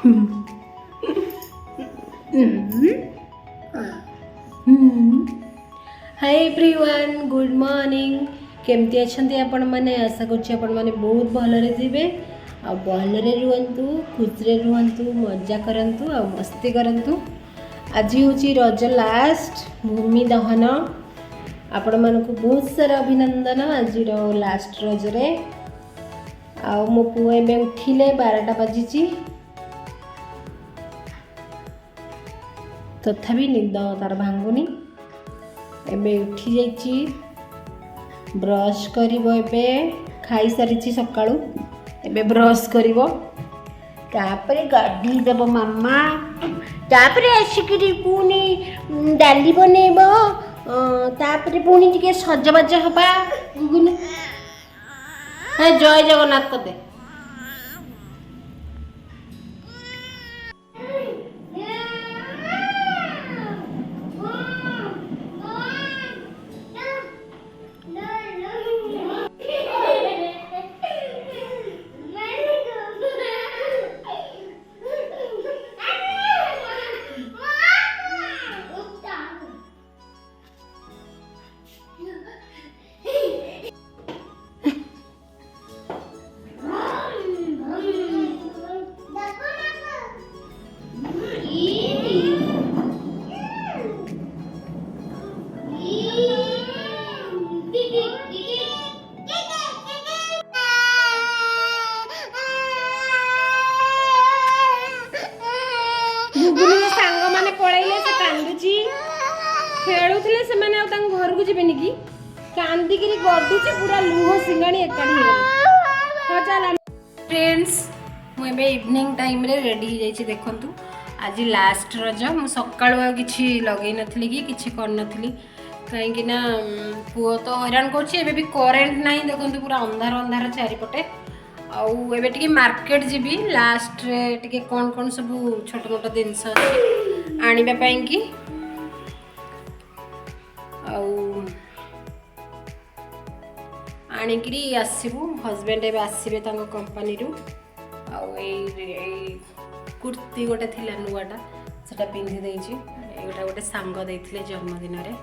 Hi everyone, good morning. केमती अच्छे आपण मैंने आशा कर बहुत भलरे थे आ भलरे रुहतु, खुशी रुहतु, मजा करंतु आ मस्ती करंतु। आज हूँ रज लास्ट भूमि दहन। आपण मानक बहुत सारा अभिनंदन आज लास्ट रजरे। आ मो पुओ एबे उठिले 12टा बाजिची, तथापि निद तार भांगुनी। एबे उठी जाइची, ब्रश करिवो। एबे खाई सारिची सकाळू, एबे ब्रश करिवो, तापरे गाडी देबो मामा। तापरे आसिकरी पुनी डाली बनेबो, तापरे पुनी टिके सजबाज हबा। जय जगन्नाथ कदे। खेलुले से माने घर को जीवेनि कि कांदिक गडुची पूरा लुह सिंगाणी एकाठी हो चल फ्रेंड्स। मुझे इवनिंग टाइम रे रेडी हो जाइए। देखंतु आज लास्ट रज। मु सकाळु किछि लगै नथली कि किछि कर नथली, कहीं ना पुओ तो हैरान कर भी करेन्ट ना। देखंतु पूरा अंधार अंधार चारिपटे। आउ एबे टिके मार्केट जीबी लास्ट रे, टिके कोन कोन सब छोट मोट जिनस आनिबा पई कि। आनिकी आसबू। हजबैंड एवं आसबे कंपानी रु। कुर्ती गोटे थिला नुआटा सेटा पिंधि देइछि। एटा गोटे सांग देइथिले जन्मदिन रे।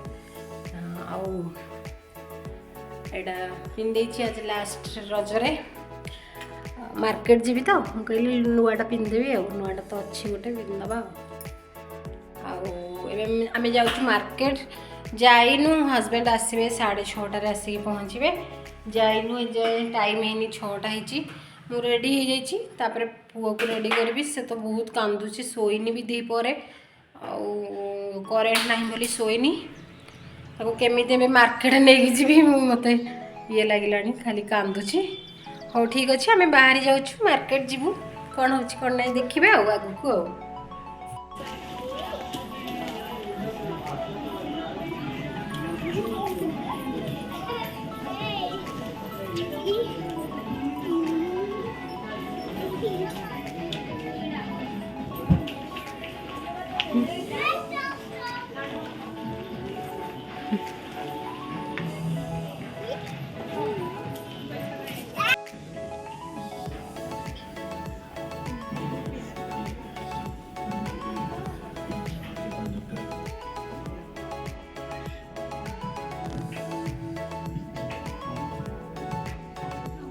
एटा पिंधि देइछि आज लास्ट रज रे। मार्केट जीबी तो कहली नुआटा पिंधेबी। नुआटा तो अच्छी गोटे पिंधवा। आमे जाउछु मार्केट। जाइनु, हजबैंड आसबे 6:30 आसिक पहुँचे। जाइनु ए टाइम है 6टा होती। मु रेडी हो जाइए। तापर पुओ को रेडी करी। से तो बहुत कांदुची, शोनी भी दी पर करेन्ट ना बोली शोनी। केमी मार्केट नहीं जी मत ये लगे खाली कांदुची। हाँ ठीक अच्छे, आम बाहरी जाऊँ मार्केट जीवु। कौन हो कौन ना देखिए आगू आ।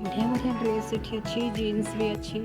बढ़िया बढ़िया ड्रेस अच्छी, जीन्स भी अच्छी।